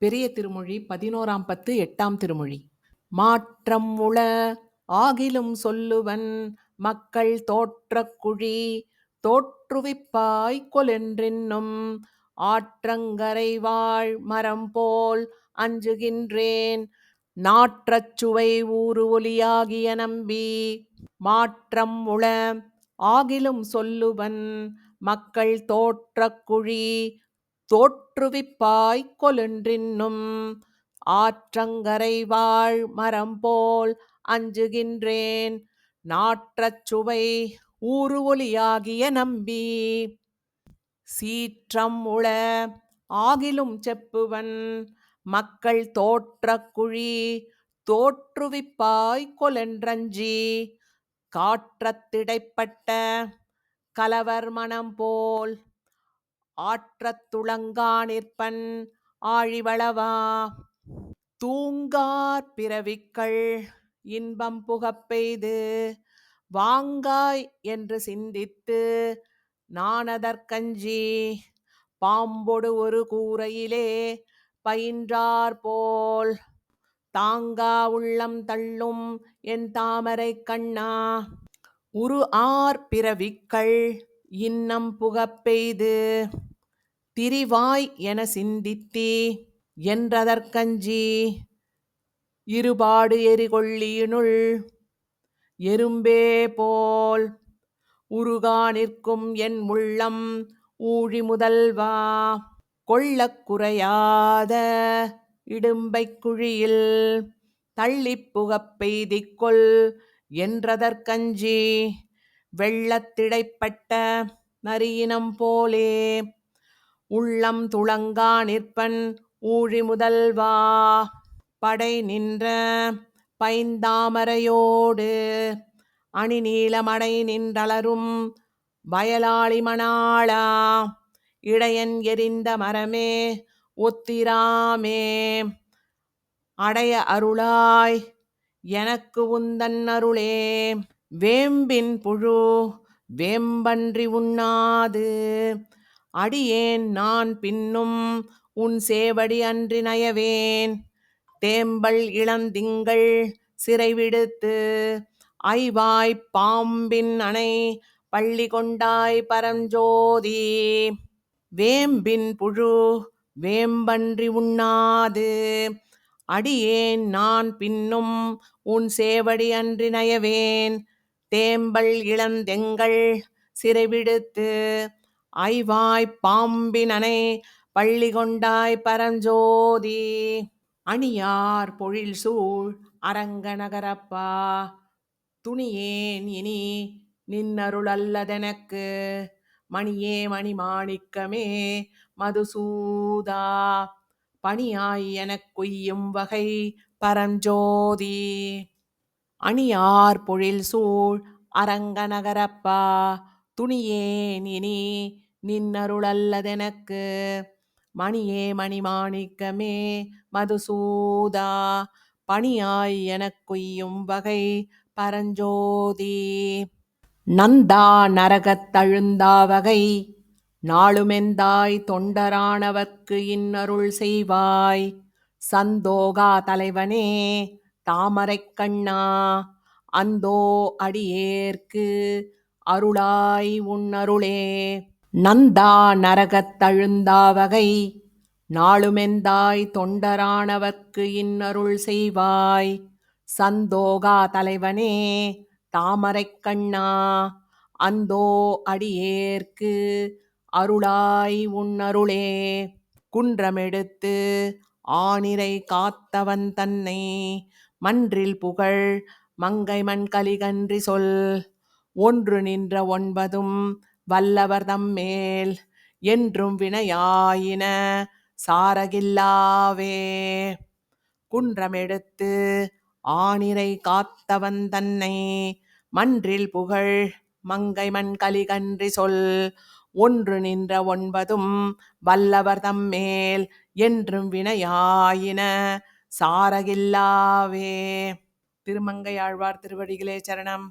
பெரிய திருமொழி 11ஆம் பத்து 8ஆம் திருமொழி. மாற்றம் உள ஆகிலும் சொல்லுவன் மக்கள் தோற்றக் குழி தோற்றுவிப்பாய் கொலென்றென்னும் ஆற்றங்கரை வாழ் மரம் போல் அஞ்சுகின்றேன் நாற்றச் சுவை ஊறு ஒலியாகிய நம்பி. மாற்றம் உள ஆகிலும் சொல்லுவன் மக்கள் தோற்றக் குழி தோற்றுவிப்பாய் கொலென்றின்னும் ஆற்றங்கரை வாழ் மரம் போல் அஞ்சுகின்றேன் நாற்றச் சுவை ஊறு ஒலியாகிய நம்பி. சீற்றம் உள ஆகிலும் செப்புவன் மக்கள் தோற்றக் குழி தோற்றுவிப்பாய் கொலென்றஞ்சி காற்றத்திடைப்பட்ட கலவர் மனம் போல் ஆற்றத் துளங்கா நிற்பன் ஆழிவளவா. தூங்கார் பிறவிக்கள் இன்பம் புகப்பெய்து வாங்காய் என்று சிந்தித்து நானதற்கஞ்சி பாம்பொடு ஒரு கூரையிலே பயின்றார் போல் தாங்கா உள்ளம் தள்ளும் என் தாமரை கண்ணா. உரு ஆர் பிறவிக்கள் இன்னம் புகப்பெய்து திரிவாய் என சிந்தித்தி என்றதற்கஞ்சி இருபாடு எரிகொள்ளியினுள் எறும்பே போல் உருகா நிற்கும் என் உள்ளம் ஊழி முதல்வா. கொள்ளக் குறையாத இடும்பைக் குழியில் தள்ளிப் புகப்பெய்திக் கொல் என்றதற்கஞ்சி வெள்ளத்திடைப்பட்ட நரியினம் போலே உள்ளம் துளங்கா நிற்பன் ஊழி முதல்வா. படை நின்ற பைந்தாமரையோடு அணி நீலமடை நின்றளரும் வயலாளி மணாளா இடையன் எரிந்த மரமே ஒத்திராமே அடைய அருளாய் எனக்கு உந்தன் அருளே. வேம்பின் புழு வேம்பன்றி உண்ணாது அடியேன் நான் பின்னும் உன் சேவடி அன்றி நயவேன் தேம்பல் இளந்திங்கள் சிறைவிடுத்து ஐவாய்ப் பாம்பின் அணை பள்ளி கொண்டாய் பரஞ்சோதி. வேம்பின் புழு வேம்பன்றி உண்ணாது அடியேன் நான் பின்னும் உன் சேவடி அன்றி நயவேன் தேம்பல் இளந்தெங்கள் சிறைவிடுத்து ஐவாய்ப் பாம்பின் அணை பள்ளி கொண்டாய் பரஞ்சோதி. அணியார் பொழில் சூழ் அரங்க நகரப்பா துணியேன் இனி நின்னருள் அல்லதெனக்கு மணியே மணிமாணிக்கமே மதுசூதா பணியாய் எனக்குய்யும் வகை பரஞ்சோதி. அணியார் பொழில் சூழ் அரங்க நகரப்பா துணியேன் இனி நின்னருள் அல்லதெனக்கு மணியே மணிமாணிக்கமே மதுசூதா பணியாய் எனக்குய்யும் வகை பரஞ்சோதி. நந்தா நரகத் தழுந்தாவகை நாளுமெந்தாய் தொண்டரானவர்க்கு இன்னருள் செய்வாய் சந்தோகா தலைவனே தாமரைக் கண்ணா அந்தோ அடியேற்கு அருளாய் உன் அருளே. நந்தா நரகத் தழுந்தாவகை நாளுமெந்தாய் தொண்டரானவர்க்கு இன்னருள் செய்வாய் சந்தோகா தலைவனே தாமரைக் கண்ணா அந்தோ அடியேற்கு அருளாய் உன் அருளே. குன்றமெடுத்து ஆனிரை காத்தவன் தன்னை மன்றில் புகழ் மங்கைமண் கலிகன்றி சொல் ஒன்று நின்ற ஒன்பதும் வல்லவர் தம்மேல் என்றும் வினையாயின சாரகில்லாவே. குன்றமெடுத்து ஆனிரை காத்தவன் தன்னை மன்றில் புகழ் மங்கைமண் கலிகன்றி சொல் ஒன்று நின்ற ஒன்பதும் வல்லவர் தம்மேல் என்றும் வினையாயின சாரகில்லாவே. திருமங்கையாழ்வார் திருவடிகளே சரணம்.